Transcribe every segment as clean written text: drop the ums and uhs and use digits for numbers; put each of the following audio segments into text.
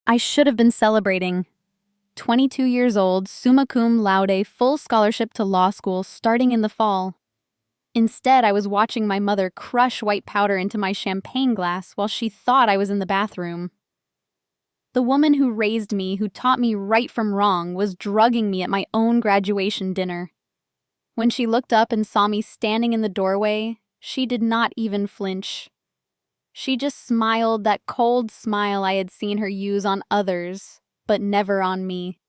I should have been celebrating. 22 years old, summa cum laude, full scholarship to law school starting in the fall. Instead, I was watching my mother crush white powder into my champagne glass while she thought I was in the bathroom. The woman who raised me, who taught me right from wrong, was drugging me at my own graduation dinner. When she looked up and saw me standing in the doorway, she did not even flinch. She just smiled that cold smile I had seen her use on others, but never on me.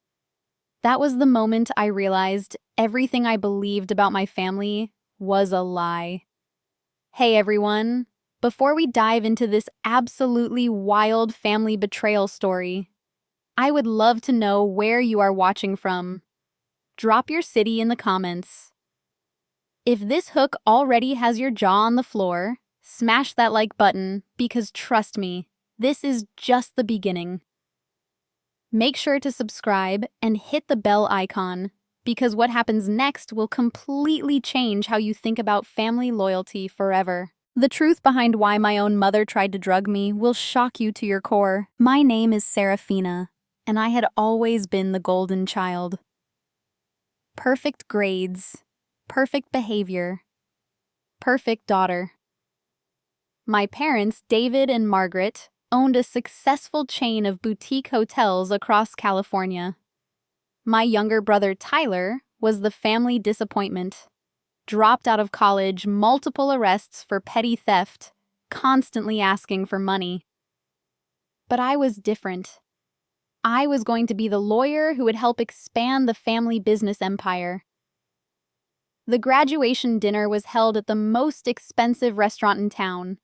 That was the moment I realized everything I believed about my family was a lie. Hey everyone, before we dive into this absolutely wild family betrayal story, I would love to know where you are watching from. Drop your city in the comments. If this hook already has your jaw on the floor, smash that like button because trust me, this is just the beginning. Make sure to subscribe and hit the bell icon because what happens next will completely change how you think about family loyalty forever. The truth behind why my own mother tried to drug me will shock you to your core. My name is Serafina, and I had always been the golden child. Perfect grades, perfect behavior, perfect daughter. My parents, David and Margaret, owned a successful chain of boutique hotels across California. My younger brother, Tyler, was the family disappointment. Dropped out of college, multiple arrests for petty theft, constantly asking for money. But I was different. I was going to be the lawyer who would help expand the family business empire. The graduation dinner was held at the most expensive restaurant in town.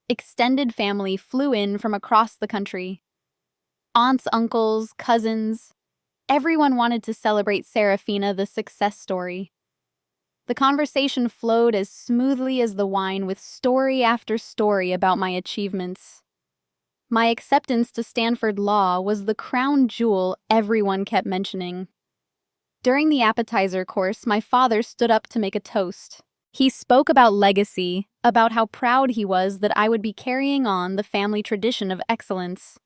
Extended family flew in from across the country. Aunts, uncles, cousins, everyone wanted to celebrate Serafina, the success story. The conversation flowed as smoothly as the wine with story after story about my achievements. My acceptance to Stanford Law was the crown jewel everyone kept mentioning. During the appetizer course, my father stood up to make a toast. He spoke about legacy, about how proud he was that I would be carrying on the family tradition of excellence.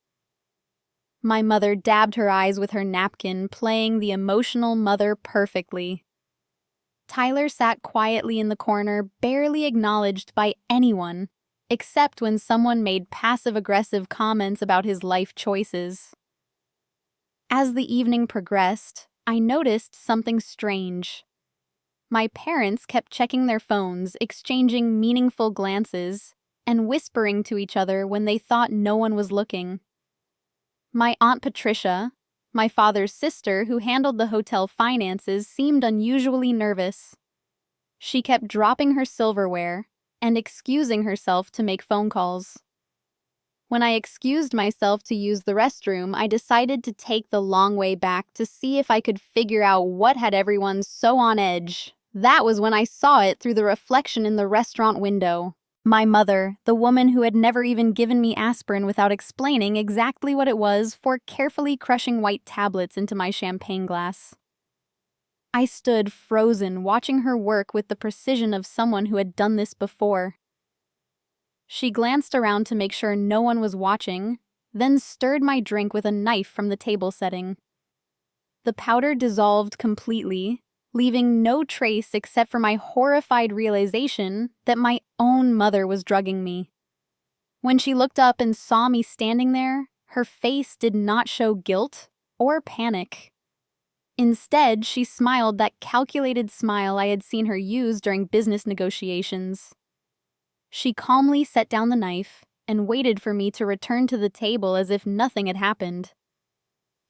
My mother dabbed her eyes with her napkin, playing the emotional mother perfectly. Tyler sat quietly in the corner, barely acknowledged by anyone, except when someone made passive-aggressive comments about his life choices. As the evening progressed, I noticed something strange. My parents kept checking their phones, exchanging meaningful glances, and whispering to each other when they thought no one was looking. My Aunt Patricia, my father's sister who handled the hotel finances, seemed unusually nervous. She kept dropping her silverware and excusing herself to make phone calls. When I excused myself to use the restroom, I decided to take the long way back to see if I could figure out what had everyone so on edge. That was when I saw it through the reflection in the restaurant window. My mother, the woman who had never even given me aspirin without explaining exactly what it was for carefully crushing white tablets into my champagne glass. I stood frozen, watching her work with the precision of someone who had done this before. She glanced around to make sure no one was watching, then stirred my drink with a knife from the table setting. The powder dissolved completely, leaving no trace except for my horrified realization that my own mother was drugging me. When she looked up and saw me standing there, her face did not show guilt or panic. Instead, she smiled that calculated smile I had seen her use during business negotiations. She calmly set down the knife and waited for me to return to the table as if nothing had happened.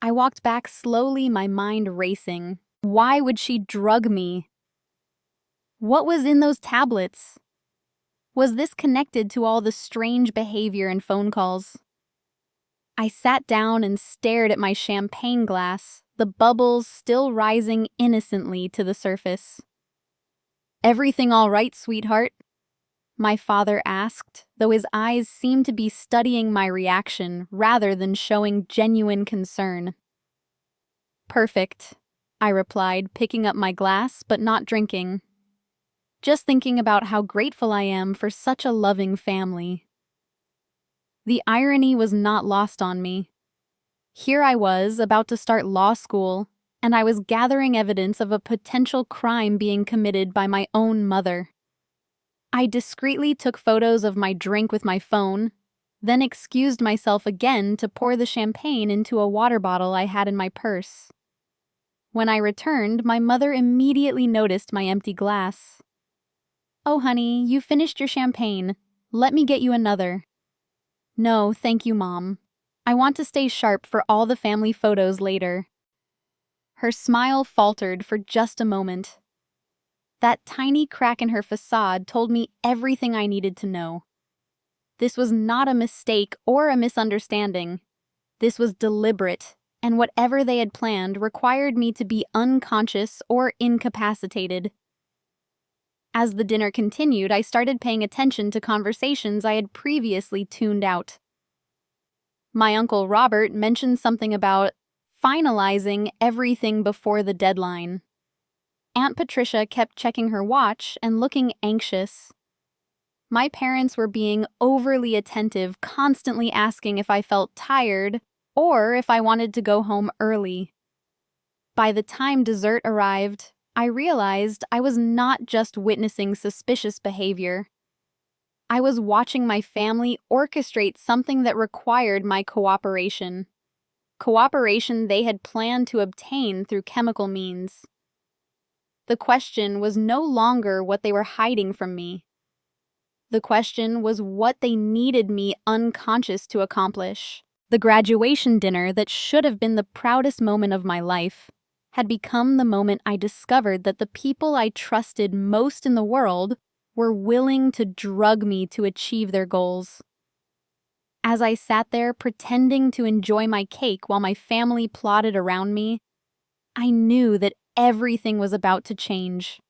I walked back slowly, my mind racing. Why would she drug me? What was in those tablets? Was this connected to all the strange behavior and phone calls? I sat down and stared at my champagne glass, the bubbles still rising innocently to the surface. "Everything all right, sweetheart?" my father asked, though his eyes seemed to be studying my reaction rather than showing genuine concern. "Perfect," I replied, picking up my glass but not drinking. Just thinking about how grateful I am for such a loving family. The irony was not lost on me. Here I was, about to start law school, and I was gathering evidence of a potential crime being committed by my own mother. I discreetly took photos of my drink with my phone, then excused myself again to pour the champagne into a water bottle I had in my purse. When I returned, my mother immediately noticed my empty glass. "Oh, honey, you finished your champagne. Let me get you another." "No, thank you, Mom. I want to stay sharp for all the family photos later." Her smile faltered for just a moment. That tiny crack in her facade told me everything I needed to know. This was not a mistake or a misunderstanding. This was deliberate, and whatever they had planned required me to be unconscious or incapacitated. As the dinner continued, I started paying attention to conversations I had previously tuned out. My Uncle Robert mentioned something about finalizing everything before the deadline. Aunt Patricia kept checking her watch and looking anxious. My parents were being overly attentive, constantly asking if I felt tired or if I wanted to go home early. By the time dessert arrived, I realized I was not just witnessing suspicious behavior. I was watching my family orchestrate something that required my cooperation. Cooperation they had planned to obtain through chemical means. The question was no longer what they were hiding from me. The question was what they needed me unconscious to accomplish. The graduation dinner that should have been the proudest moment of my life had become the moment I discovered that the people I trusted most in the world were willing to drug me to achieve their goals. As I sat there pretending to enjoy my cake while my family plotted around me, I knew that everything was about to change.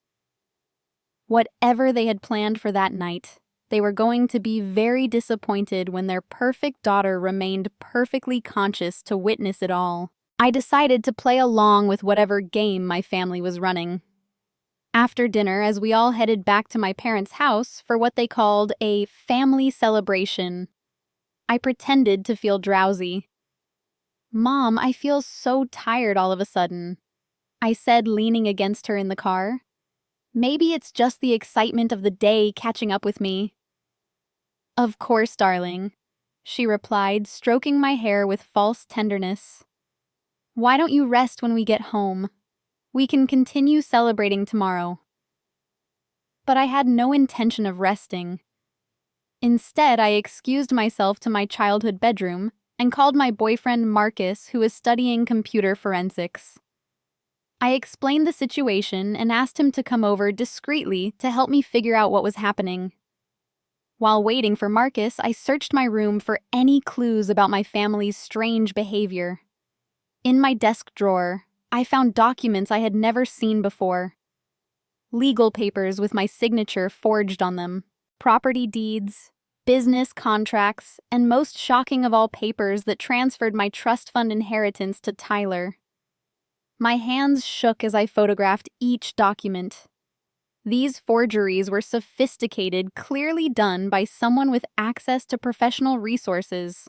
Whatever they had planned for that night, they were going to be very disappointed when their perfect daughter remained perfectly conscious to witness it all. I decided to play along with whatever game my family was running. After dinner, as we all headed back to my parents' house for what they called a family celebration, I pretended to feel drowsy. "Mom, I feel so tired all of a sudden," I said, leaning against her in the car. "Maybe it's just the excitement of the day catching up with me." "Of course, darling," she replied, stroking my hair with false tenderness. "Why don't you rest when we get home? We can continue celebrating tomorrow." But I had no intention of resting. Instead, I excused myself to my childhood bedroom and called my boyfriend Marcus, who was studying computer forensics. I explained the situation and asked him to come over discreetly to help me figure out what was happening. While waiting for Marcus, I searched my room for any clues about my family's strange behavior. In my desk drawer, I found documents I had never seen before. Legal papers with my signature forged on them, property deeds, business contracts, and most shocking of all, papers that transferred my trust fund inheritance to Tyler. My hands shook as I photographed each document. These forgeries were sophisticated, clearly done by someone with access to professional resources.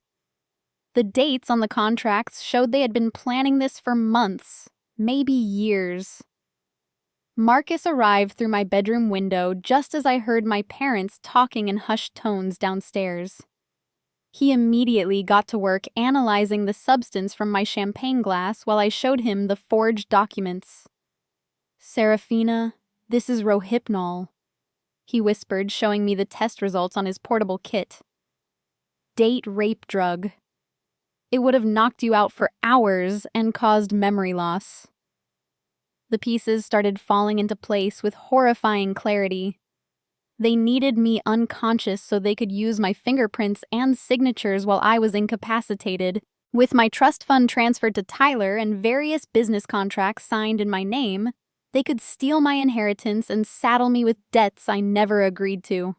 The dates on the contracts showed they had been planning this for months, maybe years. Marcus arrived through my bedroom window just as I heard my parents talking in hushed tones downstairs. He immediately got to work analyzing the substance from my champagne glass while I showed him the forged documents. "Serafina, this is Rohypnol," he whispered, showing me the test results on his portable kit. "Date rape drug. It would have knocked you out for hours and caused memory loss." The pieces started falling into place with horrifying clarity. They needed me unconscious so they could use my fingerprints and signatures while I was incapacitated. With my trust fund transferred to Tyler and various business contracts signed in my name, they could steal my inheritance and saddle me with debts I never agreed to.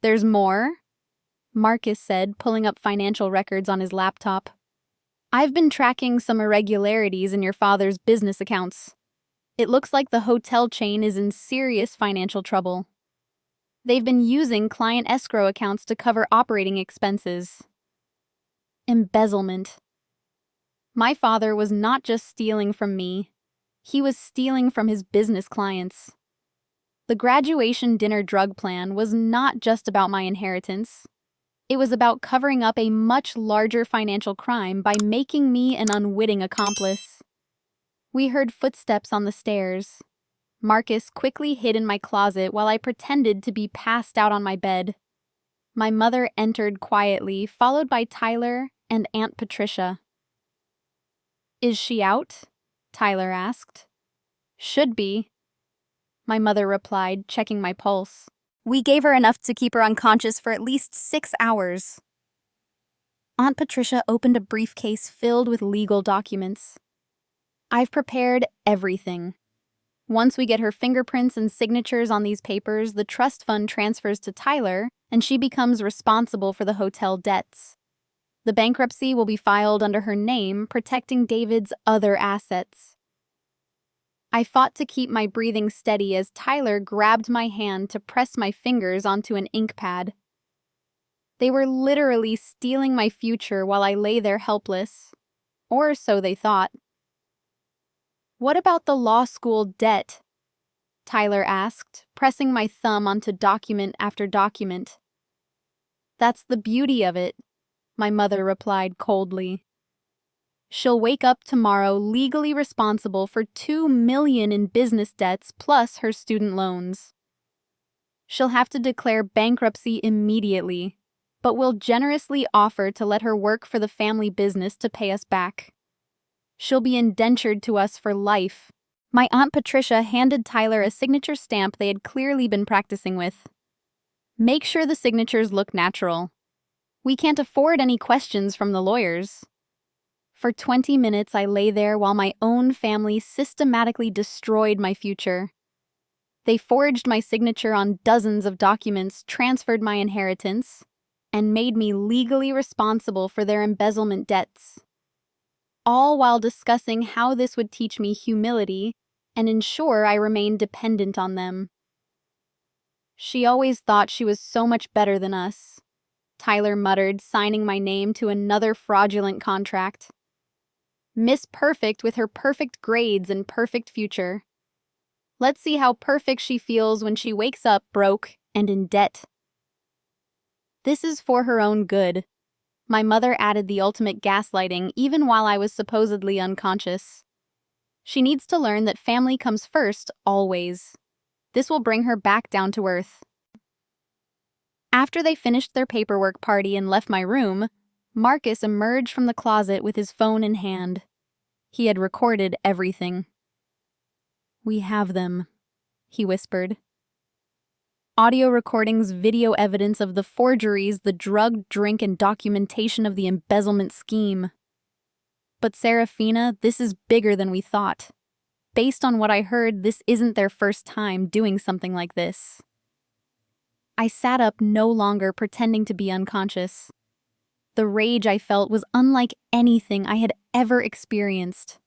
"There's more?" Marcus said, pulling up financial records on his laptop. "I've been tracking some irregularities in your father's business accounts. It looks like the hotel chain is in serious financial trouble. They've been using client escrow accounts to cover operating expenses." Embezzlement. My father was not just stealing from me, he was stealing from his business clients. The graduation dinner drug plan was not just about my inheritance. It was about covering up a much larger financial crime by making me an unwitting accomplice. We heard footsteps on the stairs. Marcus quickly hid in my closet while I pretended to be passed out on my bed. My mother entered quietly, followed by Tyler and Aunt Patricia. "Is she out?" Tyler asked. "Should be," my mother replied, checking my pulse. "We gave her enough to keep her unconscious for at least 6 hours." Aunt Patricia opened a briefcase filled with legal documents. "I've prepared everything. Once we get her fingerprints and signatures on these papers, the trust fund transfers to Tyler, and she becomes responsible for the hotel debts. The bankruptcy will be filed under her name, protecting David's other assets." I fought to keep my breathing steady as Tyler grabbed my hand to press my fingers onto an ink pad. They were literally stealing my future while I lay there helpless. Or so they thought. "What about the law school debt?" Tyler asked, pressing my thumb onto document after document. "That's the beauty of it," my mother replied coldly. "She'll wake up tomorrow legally responsible for $2 million in business debts plus her student loans. She'll have to declare bankruptcy immediately, but we'll generously offer to let her work for the family business to pay us back. She'll be indentured to us for life." My Aunt Patricia handed Tyler a signature stamp they had clearly been practicing with. "Make sure the signatures look natural. We can't afford any questions from the lawyers." For 20 minutes, I lay there while my own family systematically destroyed my future. They forged my signature on dozens of documents, transferred my inheritance, and made me legally responsible for their embezzlement debts. All while discussing how this would teach me humility and ensure I remained dependent on them. "She always thought she was so much better than us," Tyler muttered, signing my name to another fraudulent contract. "Miss Perfect with her perfect grades and perfect future. Let's see how perfect she feels when she wakes up broke and in debt." "This is for her own good." My mother added the ultimate gaslighting even while I was supposedly unconscious. "She needs to learn that family comes first, always. This will bring her back down to earth." After they finished their paperwork party and left my room, Marcus emerged from the closet with his phone in hand. He had recorded everything. "We have them," he whispered. Audio recordings, video evidence of the forgeries, the drug, drink, and documentation of the embezzlement scheme. "But Serafina, this is bigger than we thought. Based on what I heard, this isn't their first time doing something like this." I sat up, no longer pretending to be unconscious. The rage I felt was unlike anything I had ever experienced.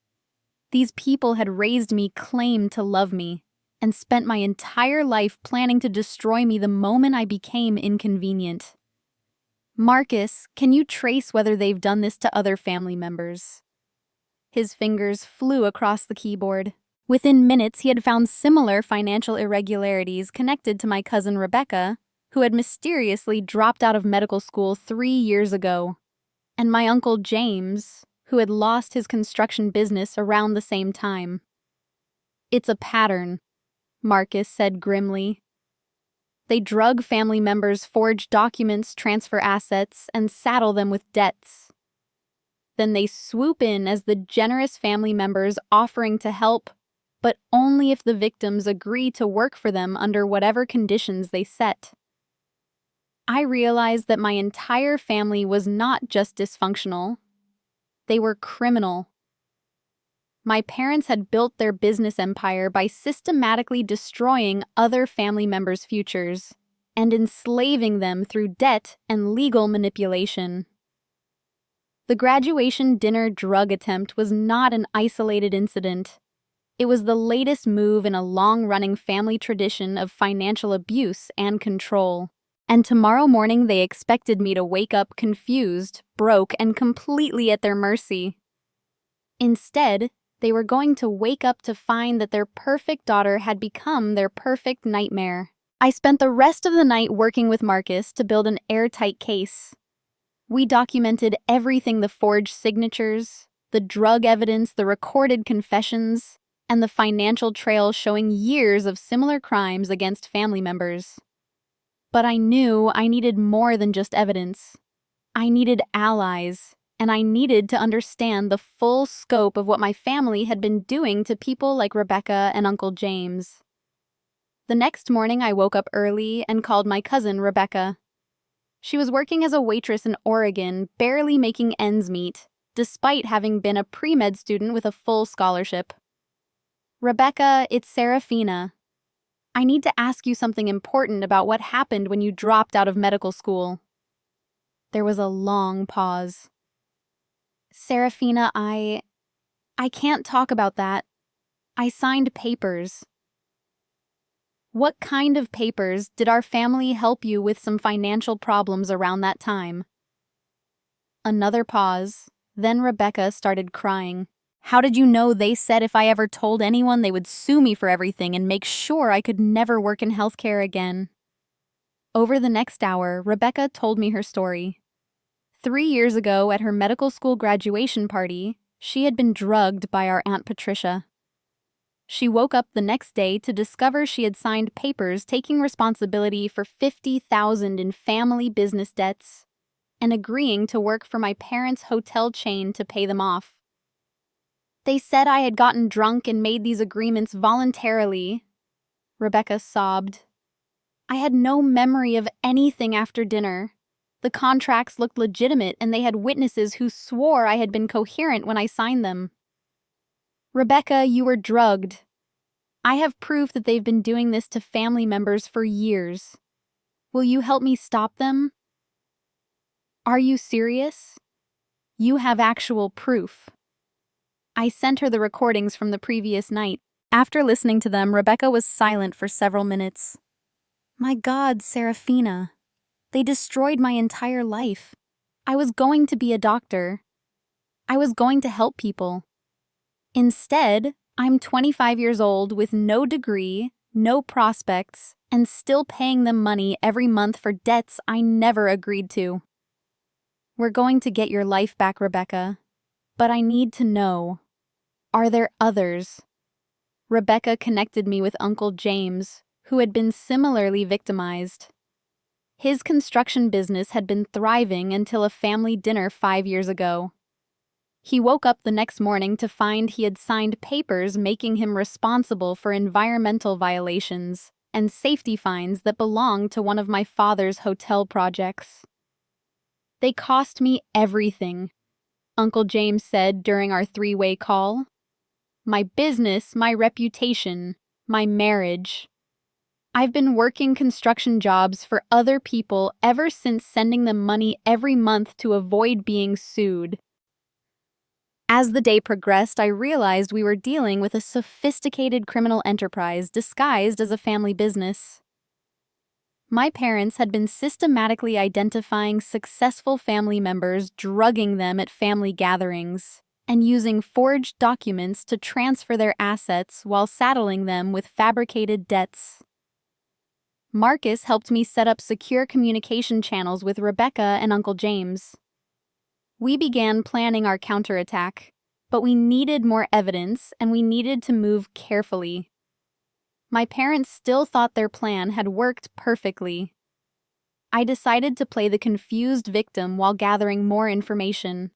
These people had raised me, claimed to love me, and spent my entire life planning to destroy me the moment I became inconvenient. "Marcus, can you trace whether they've done this to other family members?" His fingers flew across the keyboard. Within minutes, he had found similar financial irregularities connected to my cousin Rebecca, who had mysteriously dropped out of medical school 3 years ago, and my uncle James, who had lost his construction business around the same time. "It's a pattern," Marcus said grimly. "They drug family members, forge documents, transfer assets, and saddle them with debts. Then they swoop in as the generous family members offering to help, but only if the victims agree to work for them under whatever conditions they set." I realized that my entire family was not just dysfunctional. They were criminal. My parents had built their business empire by systematically destroying other family members' futures and enslaving them through debt and legal manipulation. The graduation dinner drug attempt was not an isolated incident. It was the latest move in a long-running family tradition of financial abuse and control. And tomorrow morning they expected me to wake up confused, broke, and completely at their mercy. Instead, they were going to wake up to find that their perfect daughter had become their perfect nightmare. I spent the rest of the night working with Marcus to build an airtight case. We documented everything: the forged signatures, the drug evidence, the recorded confessions, and the financial trail showing years of similar crimes against family members. But I knew I needed more than just evidence. I needed allies, and I needed to understand the full scope of what my family had been doing to people like Rebecca and Uncle James. The next morning, I woke up early and called my cousin, Rebecca. She was working as a waitress in Oregon, barely making ends meet, despite having been a pre-med student with a full scholarship. "Rebecca, it's Serafina. I need to ask you something important about what happened when you dropped out of medical school." There was a long pause. "Serafina, I can't talk about that. I signed papers." "What kind of papers? Did our family help you with some financial problems around that time?" Another pause. Then Rebecca started crying. "How did you know? They said if I ever told anyone, they would sue me for everything and make sure I could never work in healthcare again." Over the next hour, Rebecca told me her story. 3 years ago, at her medical school graduation party, she had been drugged by our Aunt Patricia. She woke up the next day to discover she had signed papers taking responsibility for $50,000 in family business debts and agreeing to work for my parents' hotel chain to pay them off. "They said I had gotten drunk and made these agreements voluntarily," Rebecca sobbed. "I had no memory of anything after dinner. The contracts looked legitimate and they had witnesses who swore I had been coherent when I signed them." "Rebecca, you were drugged. I have proof that they've been doing this to family members for years. Will you help me stop them?" "Are you serious? You have actual proof." I sent her the recordings from the previous night. After listening to them, Rebecca was silent for several minutes. "My God, Serafina. They destroyed my entire life. I was going to be a doctor. I was going to help people. Instead, I'm 25 years old with no degree, no prospects, and still paying them money every month for debts I never agreed to." "We're going to get your life back, Rebecca. But I need to know, are there others?" Rebecca connected me with Uncle James, who had been similarly victimized. His construction business had been thriving until a family dinner 5 years ago. He woke up the next morning to find he had signed papers making him responsible for environmental violations and safety fines that belonged to one of my father's hotel projects. "They cost me everything," Uncle James said during our 3-way call. "My business, my reputation, my marriage. I've been working construction jobs for other people ever since sending them money every month to avoid being sued." As the day progressed, I realized we were dealing with a sophisticated criminal enterprise disguised as a family business. My parents had been systematically identifying successful family members, drugging them at family gatherings, and using forged documents to transfer their assets while saddling them with fabricated debts. Marcus helped me set up secure communication channels with Rebecca and Uncle James. We began planning our counterattack, but we needed more evidence and we needed to move carefully. My parents still thought their plan had worked perfectly. I decided to play the confused victim while gathering more information.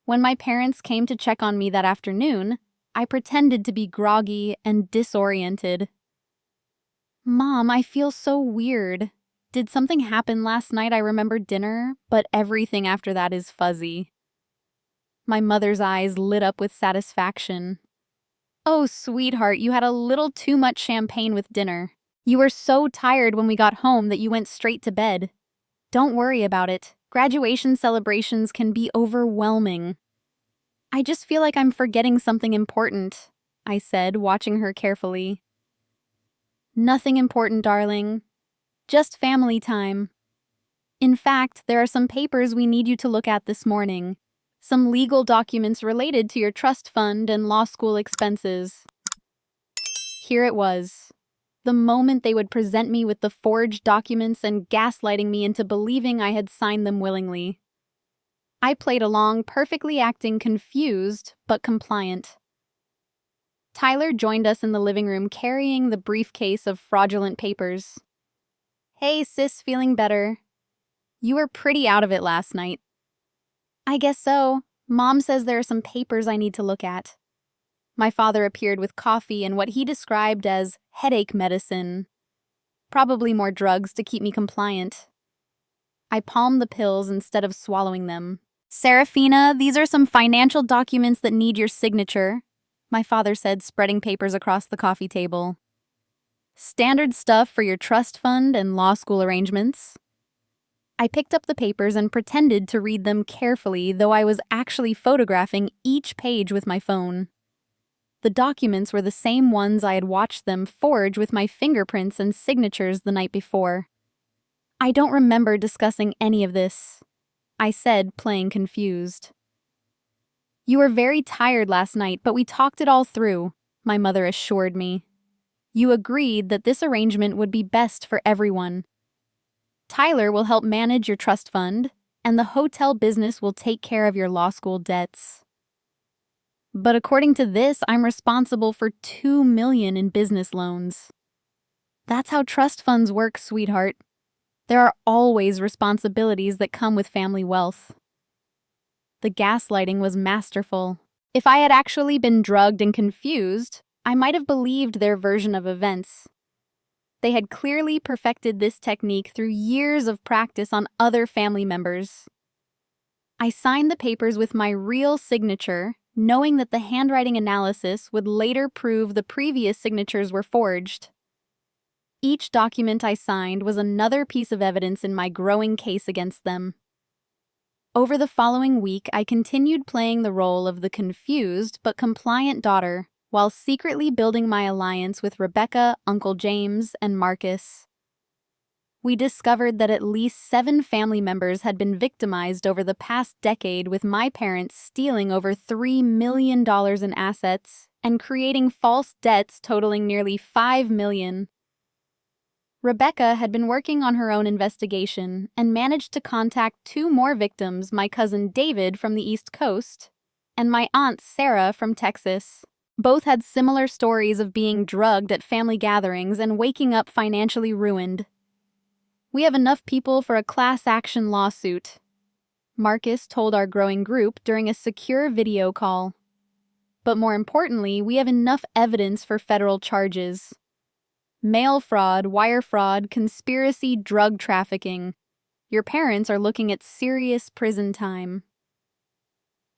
When my parents came to check on me that afternoon, I pretended to be groggy and disoriented. "Mom, I feel so weird. Did something happen last night? I remember dinner, but everything after that is fuzzy." My mother's eyes lit up with satisfaction. "Oh, sweetheart, you had a little too much champagne with dinner. You were so tired when we got home that you went straight to bed. Don't worry about it. Graduation celebrations can be overwhelming." "I just feel like I'm forgetting something important," I said, watching her carefully. "Nothing important, darling. Just family time. In fact, there are some papers we need you to look at this morning. some legal documents related to your trust fund and law school expenses. Here it was. The moment they would present me with the forged documents and gaslighting me into believing I had signed them willingly. I played along, perfectly acting confused but compliant. Tyler joined us in the living room carrying the briefcase of fraudulent papers. "Hey, sis, feeling better? You were pretty out of it last night." "I guess so. Mom says there are some papers I need to look at." My father appeared with coffee and what he described as headache medicine. Probably more drugs to keep me compliant. I palmed the pills instead of swallowing them. "Serafina, these are some financial documents that need your signature," my father said, spreading papers across the coffee table. "Standard stuff for your trust fund and law school arrangements." I picked up the papers and pretended to read them carefully, though I was actually photographing each page with my phone. The documents were the same ones I had watched them forge with my fingerprints and signatures the night before. "I don't remember discussing any of this," I said, playing confused. "You were very tired last night, but we talked it all through," my mother assured me. "You agreed that this arrangement would be best for everyone. Tyler will help manage your trust fund, and the hotel business will take care of your law school debts. But according to this, I'm responsible for $2 million in business loans." "That's how trust funds work, sweetheart. There are always responsibilities that come with family wealth." The gaslighting was masterful. If I had actually been drugged and confused, I might have believed their version of events. They had clearly perfected this technique through years of practice on other family members. I signed the papers with my real signature, knowing that the handwriting analysis would later prove the previous signatures were forged. Each document I signed was another piece of evidence in my growing case against them. Over the following week, I continued playing the role of the confused but compliant daughter while secretly building my alliance with Rebecca, Uncle James, and Marcus. We discovered that at least 7 family members had been victimized over the past decade, with my parents stealing over $3 million in assets and creating false debts totaling nearly $5 million. Rebecca had been working on her own investigation and managed to contact 2 more victims, my cousin David from the East Coast and my aunt Sarah from Texas. Both had similar stories of being drugged at family gatherings and waking up financially ruined. "We have enough people for a class action lawsuit," Marcus told our growing group during a secure video call. "But more importantly, we have enough evidence for federal charges. Mail fraud, wire fraud, conspiracy, drug trafficking. Your parents are looking at serious prison time."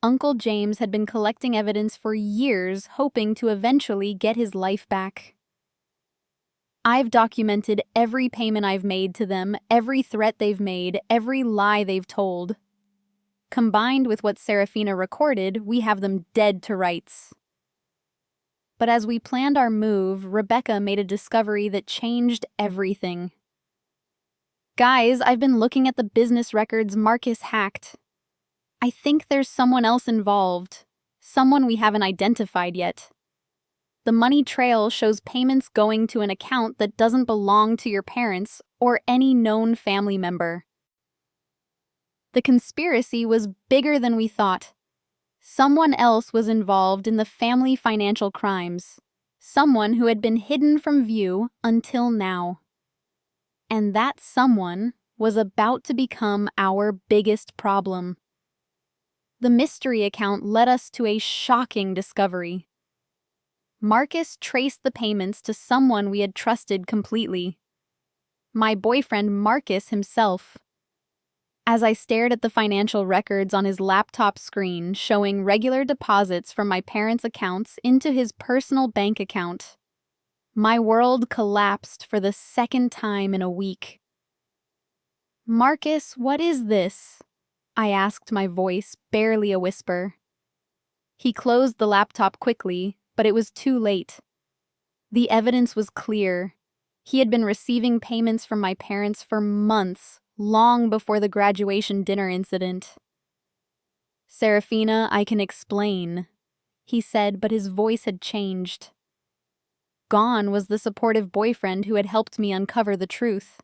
Uncle James had been collecting evidence for years, hoping to eventually get his life back. "I've documented every payment I've made to them, every threat they've made, every lie they've told. Combined with what Serafina recorded, we have them dead to rights." But as we planned our move, Rebecca made a discovery that changed everything. "Guys, I've been looking at the business records Marcus hacked. I think there's someone else involved, someone we haven't identified yet. The money trail shows payments going to an account that doesn't belong to your parents or any known family member." The conspiracy was bigger than we thought. Someone else was involved in the family financial crimes, someone who had been hidden from view until now. And that someone was about to become our biggest problem. The mystery account led us to a shocking discovery. Marcus traced the payments to someone we had trusted completely. My boyfriend Marcus himself. As I stared at the financial records on his laptop screen showing regular deposits from my parents' accounts into his personal bank account, my world collapsed for the second time in a week. "Marcus, what is this?" I asked, my voice barely a whisper. He closed the laptop quickly, but it was too late. The evidence was clear. He had been receiving payments from my parents for months, long before the graduation dinner incident. Serafina, I can explain, he said, but his voice had changed. Gone was the supportive boyfriend who had helped me uncover the truth.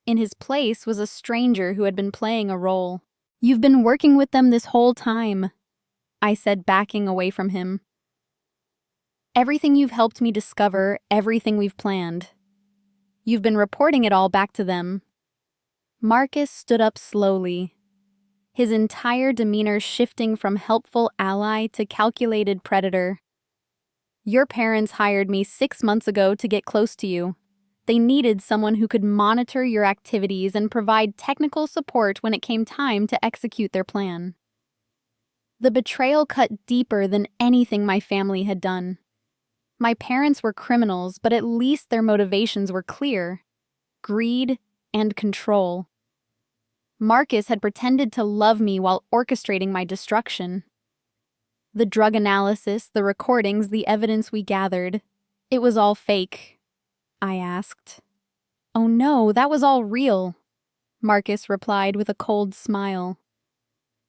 In his place was a stranger who had been playing a role. You've been working with them this whole time, I said, backing away from him. Everything you've helped me discover, everything we've planned. You've been reporting it all back to them. Marcus stood up slowly, his entire demeanor shifting from helpful ally to calculated predator. Your parents hired me 6 months ago to get close to you. They needed someone who could monitor your activities and provide technical support when it came time to execute their plan. The betrayal cut deeper than anything my family had done. My parents were criminals, but at least their motivations were clear: greed and control. Marcus had pretended to love me while orchestrating my destruction. The drug analysis, the recordings, the evidence we gathered, it was all fake, I asked. Oh no, that was all real, Marcus replied with a cold smile.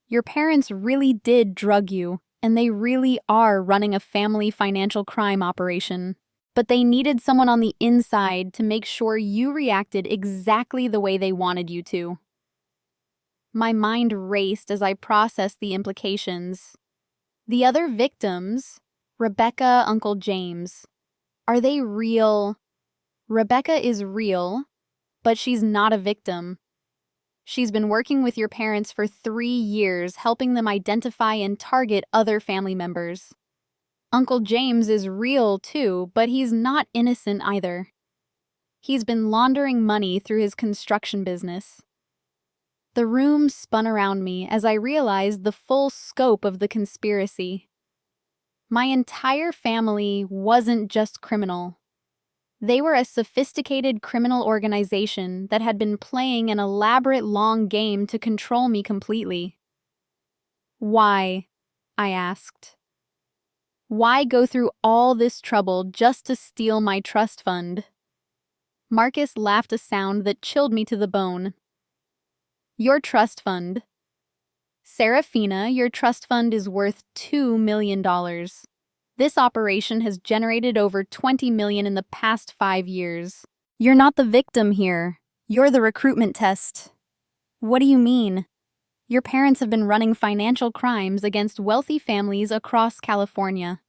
Your parents really did drug you, and they really are running a family financial crime operation. But they needed someone on the inside to make sure you reacted exactly the way they wanted you to. My mind raced as I processed the implications. The other victims, Rebecca, Uncle James, are they real? Rebecca is real, but she's not a victim. She's been working with your parents for 3 years, helping them identify and target other family members. Uncle James is real too, but he's not innocent either. He's been laundering money through his construction business. The room spun around me as I realized the full scope of the conspiracy. My entire family wasn't just criminal. They were a sophisticated criminal organization that had been playing an elaborate long game to control me completely. Why? I asked. Why go through all this trouble just to steal my trust fund? Marcus laughed a sound that chilled me to the bone. Your trust fund. Serafina, your trust fund is worth $2 million. This operation has generated over $20 million in the past 5 years. You're not the victim here. You're the recruitment test. What do you mean? Your parents have been running financial crimes against wealthy families across California.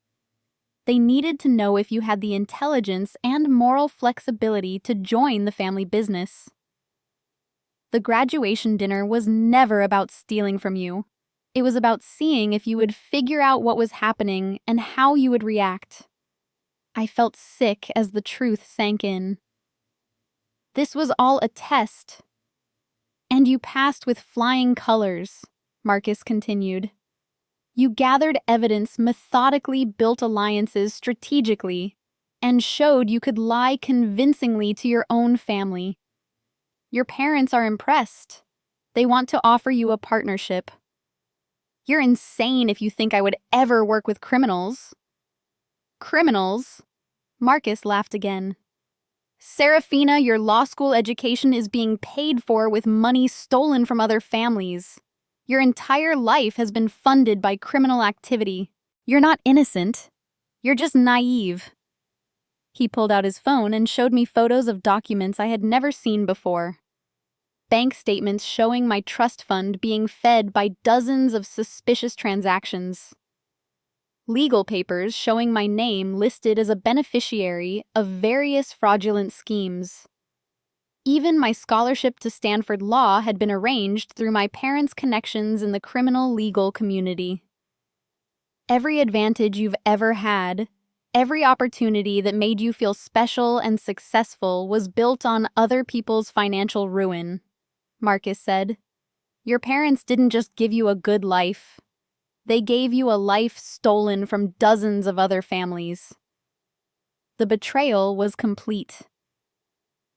They needed to know if you had the intelligence and moral flexibility to join the family business. The graduation dinner was never about stealing from you. It was about seeing if you would figure out what was happening and how you would react. I felt sick as the truth sank in. This was all a test. And you passed with flying colors, Marcus continued. You gathered evidence, methodically built alliances strategically, and showed you could lie convincingly to your own family. Your parents are impressed. They want to offer you a partnership. You're insane if you think I would ever work with criminals. Criminals? Marcus laughed again. Serafina, your law school education is being paid for with money stolen from other families. Your entire life has been funded by criminal activity. You're not innocent. You're just naive. He pulled out his phone and showed me photos of documents I had never seen before. Bank statements showing my trust fund being fed by dozens of suspicious transactions. Legal papers showing my name listed as a beneficiary of various fraudulent schemes. Even my scholarship to Stanford Law had been arranged through my parents' connections in the criminal legal community. Every advantage you've ever had, every opportunity that made you feel special and successful was built on other people's financial ruin, Marcus said. Your parents didn't just give you a good life. They gave you a life stolen from dozens of other families. The betrayal was complete.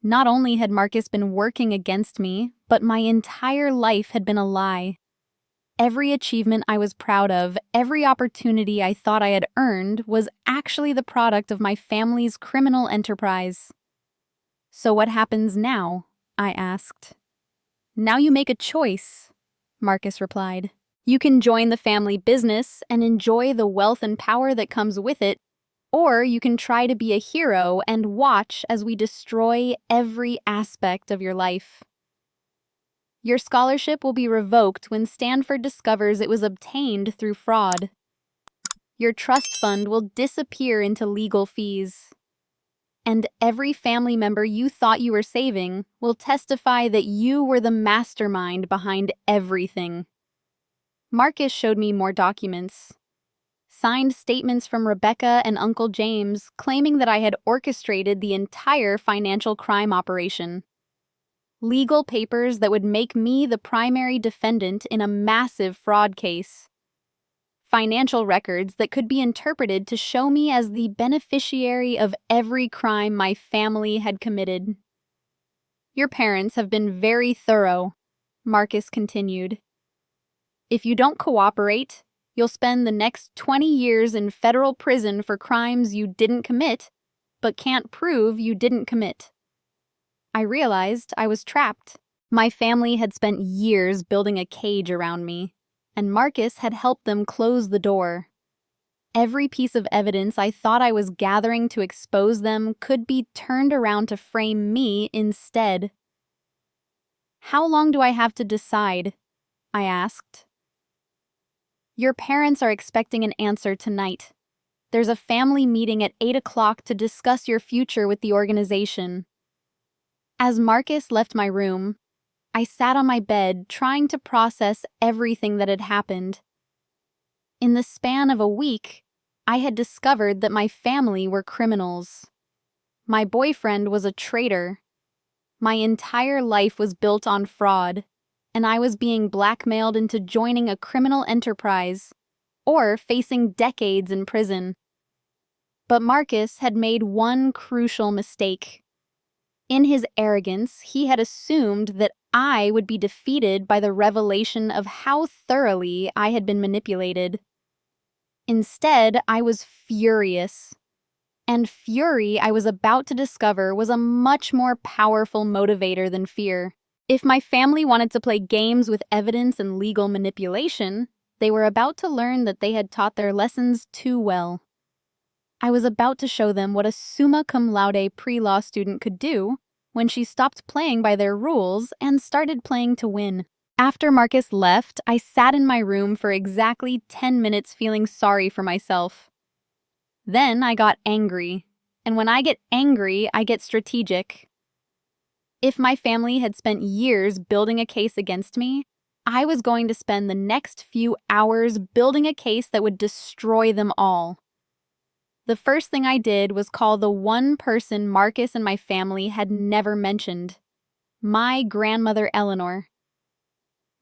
Not only had Marcus been working against me, but my entire life had been a lie. Every achievement I was proud of, every opportunity I thought I had earned was actually the product of my family's criminal enterprise. So what happens now? I asked. Now you make a choice, Marcus replied. You can join the family business and enjoy the wealth and power that comes with it, or you can try to be a hero and watch as we destroy every aspect of your life. Your scholarship will be revoked when Stanford discovers it was obtained through fraud. Your trust fund will disappear into legal fees. And every family member you thought you were saving will testify that you were the mastermind behind everything. Marcus showed me more documents. Signed statements from Rebecca and Uncle James claiming that I had orchestrated the entire financial crime operation. Legal papers that would make me the primary defendant in a massive fraud case. Financial records that could be interpreted to show me as the beneficiary of every crime my family had committed. Your parents have been very thorough, Marcus continued. If you don't cooperate, you'll spend the next 20 years in federal prison for crimes you didn't commit, but can't prove you didn't commit. I realized I was trapped. My family had spent years building a cage around me, and Marcus had helped them close the door. Every piece of evidence I thought I was gathering to expose them could be turned around to frame me instead. How long do I have to decide? I asked. Your parents are expecting an answer tonight. There's a family meeting at 8 o'clock to discuss your future with the organization. As Marcus left my room, I sat on my bed trying to process everything that had happened. In the span of a week, I had discovered that my family were criminals. My boyfriend was a traitor. My entire life was built on fraud, and I was being blackmailed into joining a criminal enterprise or facing decades in prison. But Marcus had made one crucial mistake. In his arrogance, he had assumed that I would be defeated by the revelation of how thoroughly I had been manipulated. Instead, I was furious. And fury, I was about to discover, was a much more powerful motivator than fear. If my family wanted to play games with evidence and legal manipulation, they were about to learn that they had taught their lessons too well. I was about to show them what a summa cum laude pre-law student could do when she stopped playing by their rules and started playing to win. After Marcus left, I sat in my room for exactly 10 minutes feeling sorry for myself. Then I got angry, and when I get angry, I get strategic. If my family had spent years building a case against me, I was going to spend the next few hours building a case that would destroy them all. The first thing I did was call the one person Marcus and my family had never mentioned, my grandmother Eleanor.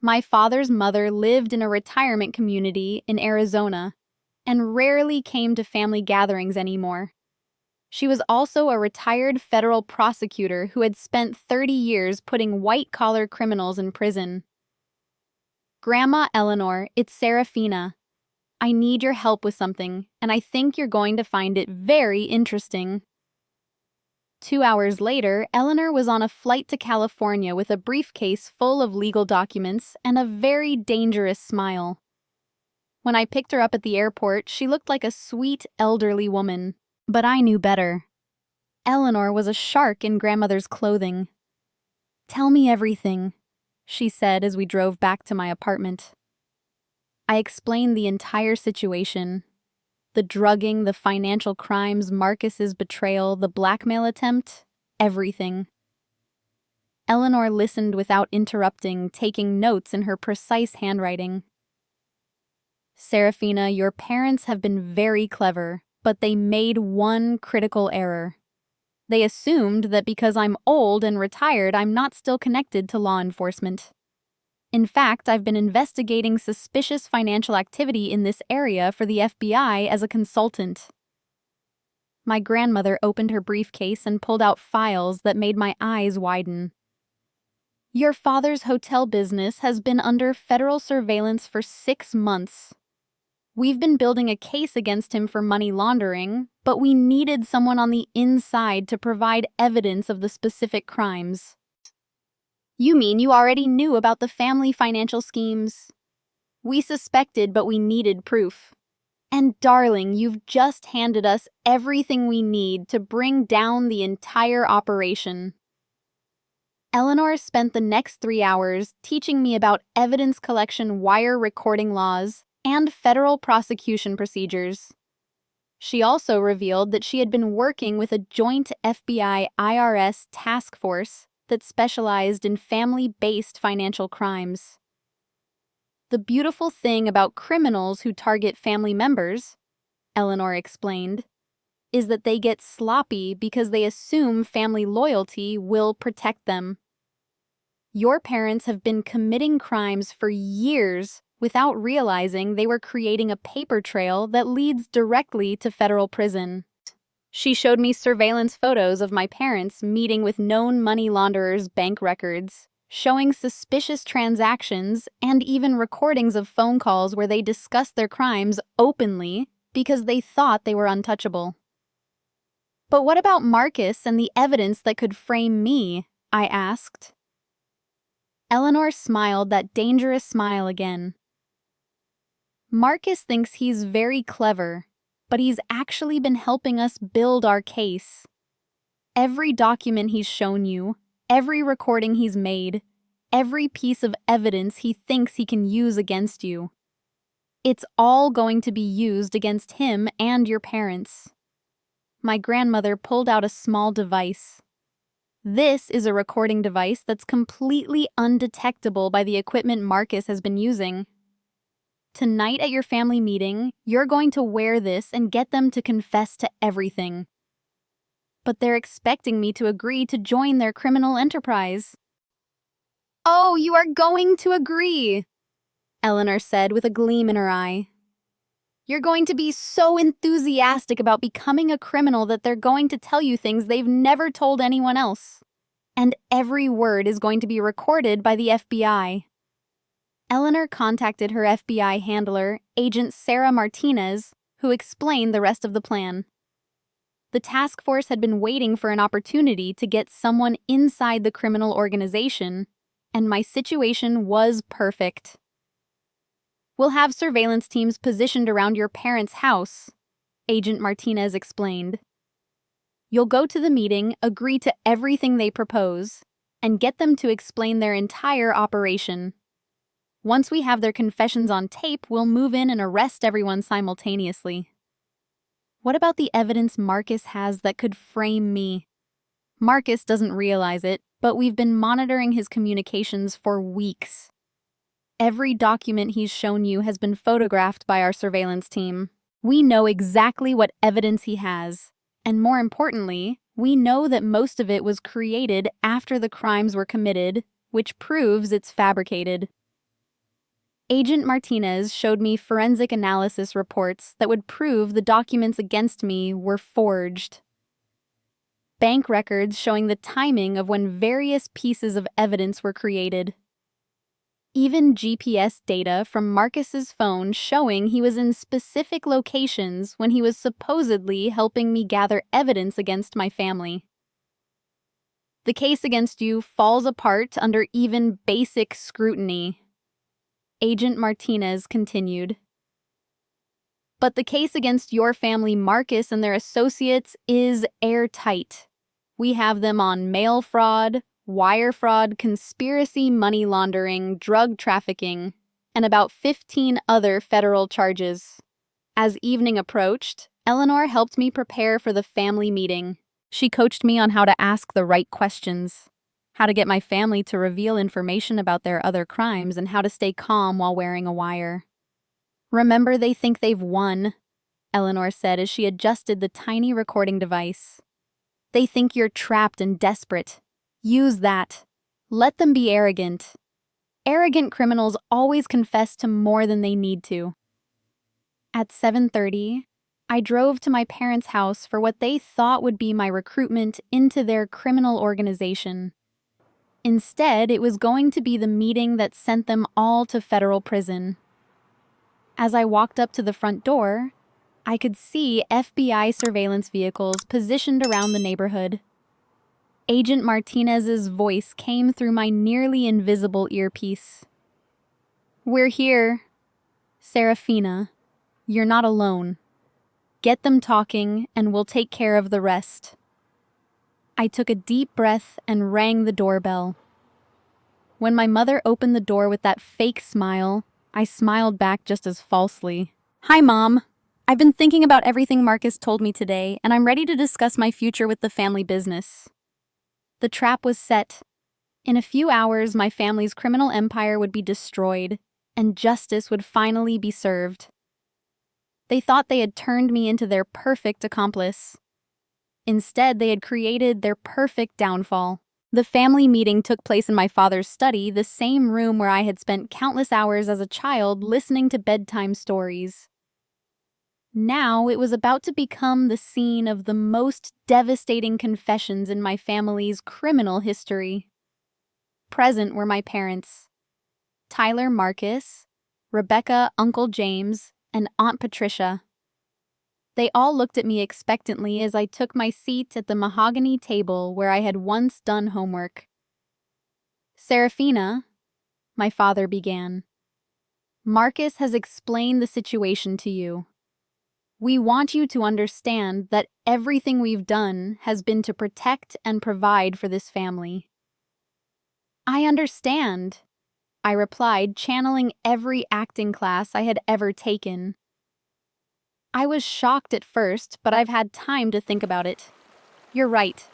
My father's mother lived in a retirement community in Arizona and rarely came to family gatherings anymore. She was also a retired federal prosecutor who had spent 30 years putting white-collar criminals in prison. Grandma Eleanor, it's Serafina. I need your help with something, and I think you're going to find it very interesting. 2 hours later, Eleanor was on a flight to California with a briefcase full of legal documents and a very dangerous smile. When I picked her up at the airport, she looked like a sweet, elderly woman. But I knew better. Eleanor was a shark in grandmother's clothing. "Tell me everything," she said as we drove back to my apartment. I explained the entire situation. The drugging, the financial crimes, Marcus's betrayal, the blackmail attempt, everything. Eleanor listened without interrupting, taking notes in her precise handwriting. "Serafina, your parents have been very clever, but they made one critical error. They assumed that because I'm old and retired, I'm not still connected to law enforcement. In fact, I've been investigating suspicious financial activity in this area for the FBI as a consultant." My grandmother opened her briefcase and pulled out files that made my eyes widen. "Your father's hotel business has been under federal surveillance for 6 months. We've been building a case against him for money laundering, but we needed someone on the inside to provide evidence of the specific crimes." "You mean you already knew about the family financial schemes?" We suspected, but we needed proof. And darling, you've just handed us everything we need to bring down the entire operation. Eleanor spent the next 3 hours teaching me about evidence collection wire recording laws and federal prosecution procedures. She also revealed that she had been working with a joint FBI-IRS task force that specialized in family-based financial crimes. The beautiful thing about criminals who target family members, Eleanor explained, is that they get sloppy because they assume family loyalty will protect them. Your parents have been committing crimes for years without realizing they were creating a paper trail that leads directly to federal prison. She showed me surveillance photos of my parents meeting with known money launderers' bank records, showing suspicious transactions and even recordings of phone calls where they discussed their crimes openly because they thought they were untouchable. But what about Marcus and the evidence that could frame me? I asked. Eleanor smiled that dangerous smile again. Marcus thinks he's very clever, but he's actually been helping us build our case. Every document he's shown you, every recording he's made, every piece of evidence he thinks he can use against you. It's all going to be used against him and your parents. My grandmother pulled out a small device. This is a recording device that's completely undetectable by the equipment Marcus has been using. Tonight at your family meeting, you're going to wear this and get them to confess to everything. But they're expecting me to agree to join their criminal enterprise. Oh, you are going to agree, Eleanor said with a gleam in her eye. You're going to be so enthusiastic about becoming a criminal that they're going to tell you things they've never told anyone else. And every word is going to be recorded by the FBI. Eleanor contacted her FBI handler, Agent Sarah Martinez, who explained the rest of the plan. The task force had been waiting for an opportunity to get someone inside the criminal organization, and my situation was perfect. We'll have surveillance teams positioned around your parents' house, Agent Martinez explained. You'll go to the meeting, agree to everything they propose, and get them to explain their entire operation. Once we have their confessions on tape, we'll move in and arrest everyone simultaneously. What about the evidence Marcus has that could frame me? Marcus doesn't realize it, but we've been monitoring his communications for weeks. Every document he's shown you has been photographed by our surveillance team. We know exactly what evidence he has. And more importantly, we know that most of it was created after the crimes were committed, which proves it's fabricated. Agent Martinez showed me forensic analysis reports that would prove the documents against me were forged. Bank records showing the timing of when various pieces of evidence were created. Even GPS data from Marcus's phone showing he was in specific locations when he was supposedly helping me gather evidence against my family. The case against you falls apart under even basic scrutiny, Agent Martinez continued. But the case against your family, Marcus and their associates, is airtight. We have them on mail fraud, wire fraud, conspiracy, money laundering, drug trafficking, and about 15 other federal charges. As evening approached, Eleanor helped me prepare for the family meeting. She coached me on how to ask the right questions, how to get my family to reveal information about their other crimes, and how to stay calm while wearing a wire. Remember, they think they've won, Eleanor said as she adjusted the tiny recording device. They think you're trapped and desperate. Use that. Let them be arrogant. Arrogant criminals always confess to more than they need to. At 7:30, I drove to my parents' house for what they thought would be my recruitment into their criminal organization. Instead, it was going to be the meeting that sent them all to federal prison. As I walked up to the front door, I could see FBI surveillance vehicles positioned around the neighborhood. Agent Martinez's voice came through my nearly invisible earpiece. "We're here," Serafina, you're not alone. Get them talking, and we'll take care of the rest. I took a deep breath and rang the doorbell. When my mother opened the door with that fake smile, I smiled back just as falsely. Hi, Mom. I've been thinking about everything Marcus told me today, and I'm ready to discuss my future with the family business. The trap was set. In a few hours, my family's criminal empire would be destroyed, and justice would finally be served. They thought they had turned me into their perfect accomplice. Instead, they had created their perfect downfall. The family meeting took place in my father's study, the same room where I had spent countless hours as a child listening to bedtime stories. Now it was about to become the scene of the most devastating confessions in my family's criminal history. Present were my parents, Tyler Marcus, Rebecca Uncle James, and Aunt Patricia. They all looked at me expectantly as I took my seat at the mahogany table where I had once done homework. Serafina, my father began, Marcus has explained the situation to you. We want you to understand that everything we've done has been to protect and provide for this family. I understand, I replied, channeling every acting class I had ever taken. I was shocked at first, but I've had time to think about it. You're right.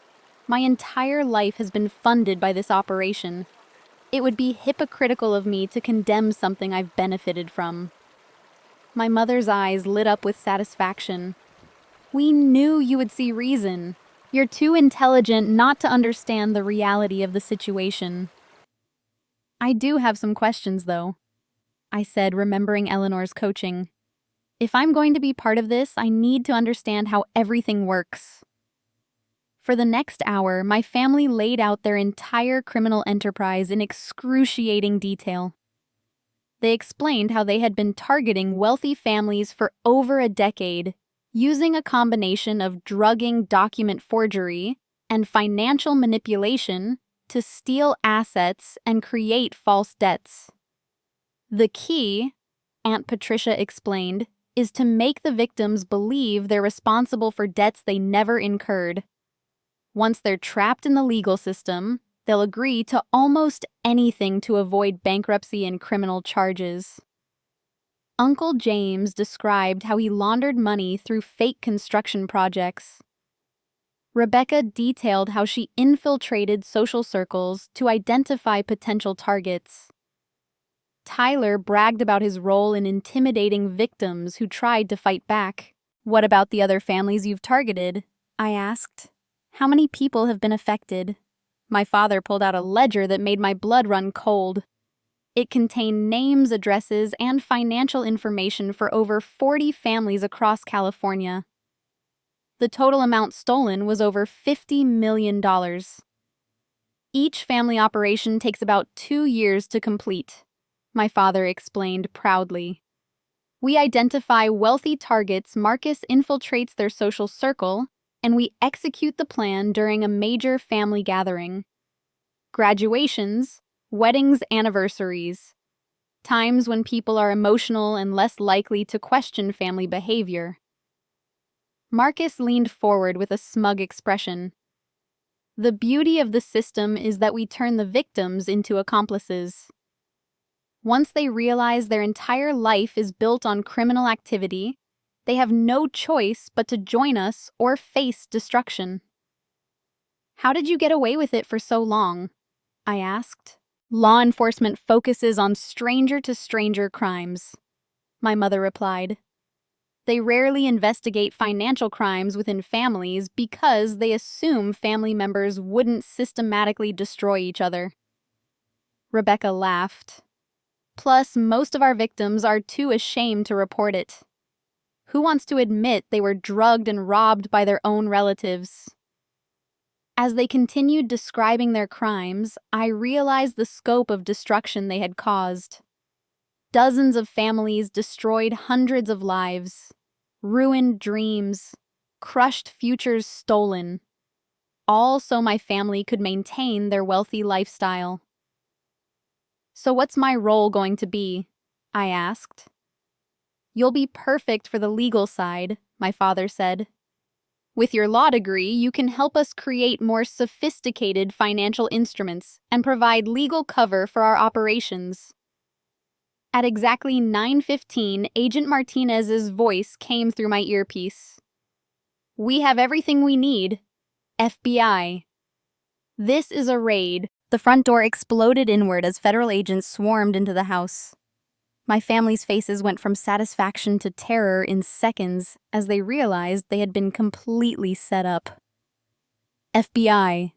My entire life has been funded by this operation. It would be hypocritical of me to condemn something I've benefited from. My mother's eyes lit up with satisfaction. We knew you would see reason. You're too intelligent not to understand the reality of the situation. I do have some questions, though, I said, remembering Eleanor's coaching. If I'm going to be part of this, I need to understand how everything works. For the next hour, my family laid out their entire criminal enterprise in excruciating detail. They explained how they had been targeting wealthy families for over a decade, using a combination of drugging, document forgery, and financial manipulation to steal assets and create false debts. The key, Aunt Patricia explained, is to make the victims believe they're responsible for debts they never incurred. Once they're trapped in the legal system, they'll agree to almost anything to avoid bankruptcy and criminal charges. Uncle James described how he laundered money through fake construction projects. Rebecca detailed how she infiltrated social circles to identify potential targets. Tyler bragged about his role in intimidating victims who tried to fight back. What about the other families you've targeted? I asked. How many people have been affected? My father pulled out a ledger that made my blood run cold. It contained names, addresses, and financial information for over 40 families across California. The total amount stolen was over $50 million. Each family operation takes about 2 years to complete, my father explained proudly. We identify wealthy targets, Marcus infiltrates their social circle, and we execute the plan during a major family gathering. Graduations, weddings, anniversaries. Times when people are emotional and less likely to question family behavior. Marcus leaned forward with a smug expression. The beauty of the system is that we turn the victims into accomplices. Once they realize their entire life is built on criminal activity, they have no choice but to join us or face destruction. How did you get away with it for so long? I asked. Law enforcement focuses on stranger-to-stranger crimes, my mother replied. They rarely investigate financial crimes within families because they assume family members wouldn't systematically destroy each other. Rebecca laughed. Plus, most of our victims are too ashamed to report it. Who wants to admit they were drugged and robbed by their own relatives? As they continued describing their crimes, I realized the scope of destruction they had caused. Dozens of families destroyed hundreds of lives, ruined dreams, crushed futures stolen, all so my family could maintain their wealthy lifestyle. So what's my role going to be? I asked. You'll be perfect for the legal side, my father said. With your law degree, you can help us create more sophisticated financial instruments and provide legal cover for our operations. At exactly 9:15, Agent Martinez's voice came through my earpiece. We have everything we need. FBI. This is a raid. The front door exploded inward as federal agents swarmed into the house. My family's faces went from satisfaction to terror in seconds as they realized they had been completely set up. FBI.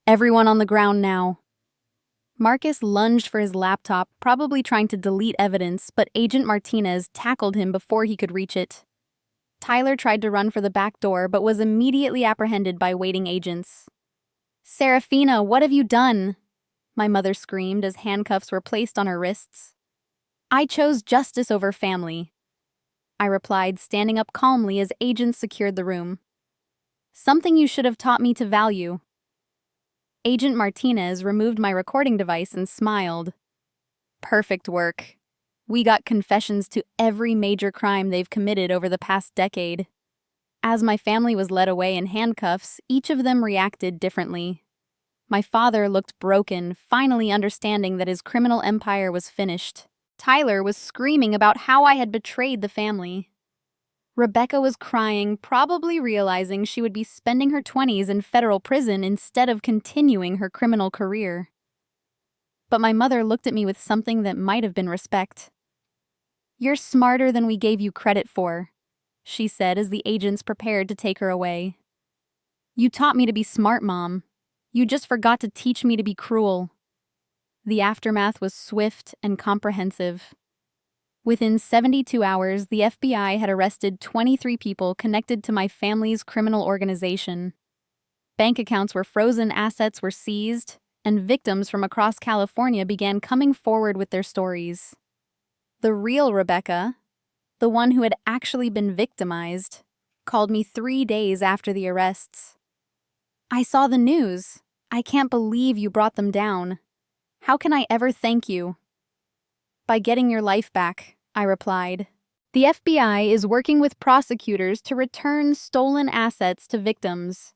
Everyone on the ground now. Marcus lunged for his laptop, probably trying to delete evidence, but Agent Martinez tackled him before he could reach it. Tyler tried to run for the back door, but was immediately apprehended by waiting agents. Serafina, what have you done? My mother screamed as handcuffs were placed on her wrists. I chose justice over family, I replied, standing up calmly as agents secured the room. Something you should have taught me to value. Agent Martinez removed my recording device and smiled. Perfect work. We got confessions to every major crime they've committed over the past decade. As my family was led away in handcuffs, each of them reacted differently. My father looked broken, finally understanding that his criminal empire was finished. Tyler was screaming about how I had betrayed the family. Rebecca was crying, probably realizing she would be spending her 20s in federal prison instead of continuing her criminal career. But my mother looked at me with something that might have been respect. You're smarter than we gave you credit for, she said as the agents prepared to take her away. You taught me to be smart, Mom. You just forgot to teach me to be cruel. The aftermath was swift and comprehensive. Within 72 hours, the FBI had arrested 23 people connected to my family's criminal organization. Bank accounts were frozen, assets were seized, and victims from across California began coming forward with their stories. The real Rebecca, the one who had actually been victimized, called me 3 days after the arrests. I saw the news. I can't believe you brought them down. How can I ever thank you? By getting your life back, I replied. The FBI is working with prosecutors to return stolen assets to victims.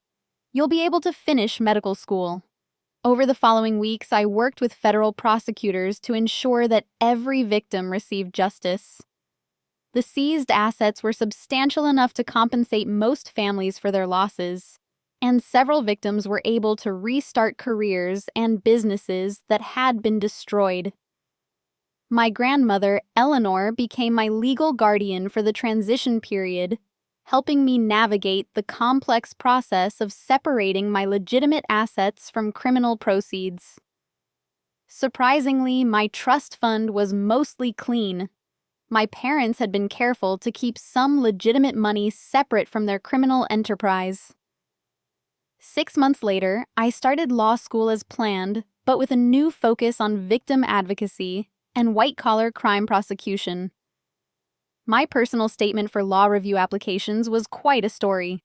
You'll be able to finish medical school. Over the following weeks, I worked with federal prosecutors to ensure that every victim received justice. The seized assets were substantial enough to compensate most families for their losses, and several victims were able to restart careers and businesses that had been destroyed. My grandmother, Eleanor, became my legal guardian for the transition period, helping me navigate the complex process of separating my legitimate assets from criminal proceeds. Surprisingly, my trust fund was mostly clean. My parents had been careful to keep some legitimate money separate from their criminal enterprise. 6 months later, I started law school as planned, but with a new focus on victim advocacy and white-collar crime prosecution. My personal statement for law review applications was quite a story.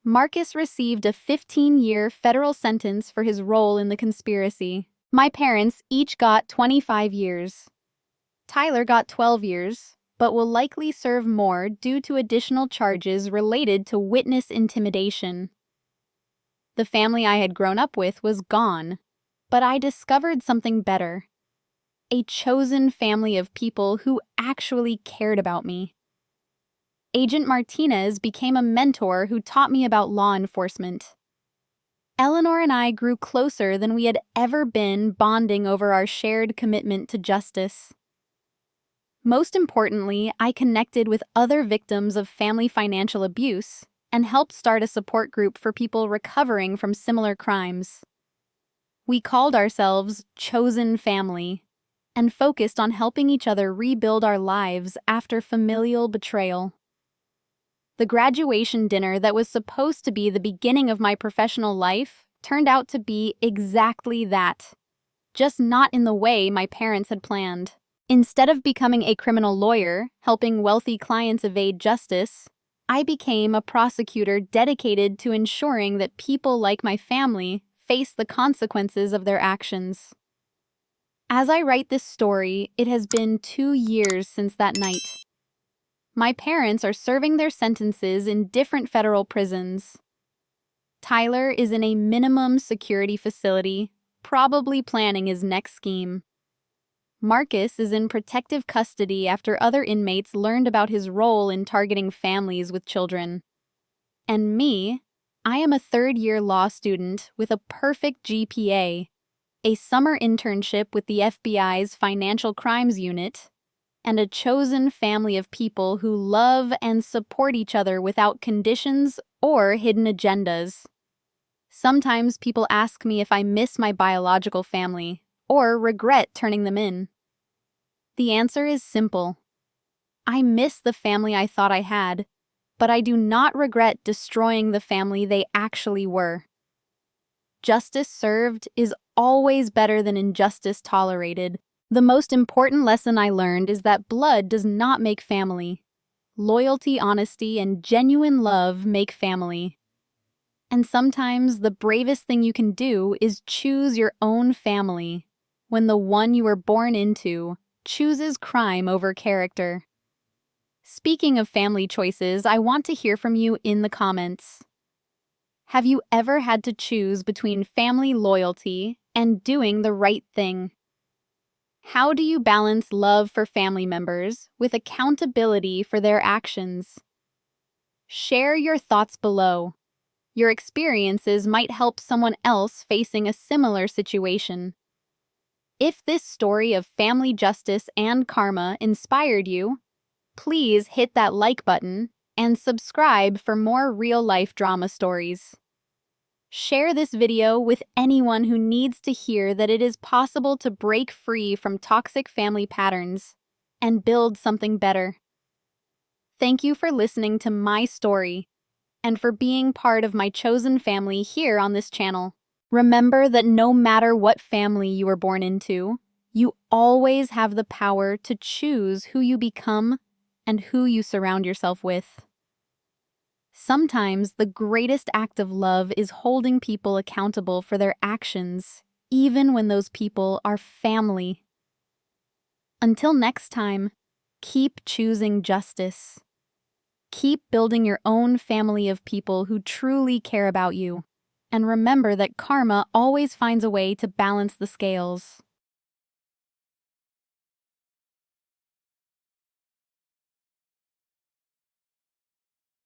Marcus received a 15-year federal sentence for his role in the conspiracy. My parents each got 25 years. Tyler got 12 years, but will likely serve more due to additional charges related to witness intimidation. The family I had grown up with was gone, but I discovered something better. A chosen family of people who actually cared about me. Agent Martinez became a mentor who taught me about law enforcement. Eleanor and I grew closer than we had ever been, bonding over our shared commitment to justice. Most importantly, I connected with other victims of family financial abuse and helped start a support group for people recovering from similar crimes. We called ourselves Chosen Family and focused on helping each other rebuild our lives after familial betrayal. The graduation dinner that was supposed to be the beginning of my professional life turned out to be exactly that, just not in the way my parents had planned. Instead of becoming a criminal lawyer, helping wealthy clients evade justice, I became a prosecutor dedicated to ensuring that people like my family face the consequences of their actions. As I write this story, it has been 2 years since that night. My parents are serving their sentences in different federal prisons. Tyler is in a minimum security facility, probably planning his next scheme. Marcus is in protective custody after other inmates learned about his role in targeting families with children. And me, I am a third-year law student with a perfect GPA, a summer internship with the FBI's Financial Crimes Unit, and a chosen family of people who love and support each other without conditions or hidden agendas. Sometimes people ask me if I miss my biological family or regret turning them in. The answer is simple. I miss the family I thought I had, but I do not regret destroying the family they actually were. Justice served is always better than injustice tolerated. The most important lesson I learned is that blood does not make family. Loyalty, honesty, and genuine love make family. And sometimes the bravest thing you can do is choose your own family when the one you were born into chooses crime over character. Speaking of family choices, I want to hear from you in the comments. Have you ever had to choose between family loyalty and doing the right thing? How do you balance love for family members with accountability for their actions? Share your thoughts below. Your experiences might help someone else facing a similar situation. If this story of family justice and karma inspired you, please hit that like button and subscribe for more real-life drama stories. Share this video with anyone who needs to hear that it is possible to break free from toxic family patterns and build something better. Thank you for listening to my story and for being part of my chosen family here on this channel. Remember that no matter what family you were born into, you always have the power to choose who you become and who you surround yourself with. Sometimes the greatest act of love is holding people accountable for their actions, even when those people are family. Until next time, keep choosing justice. Keep building your own family of people who truly care about you. And remember that karma always finds a way to balance the scales.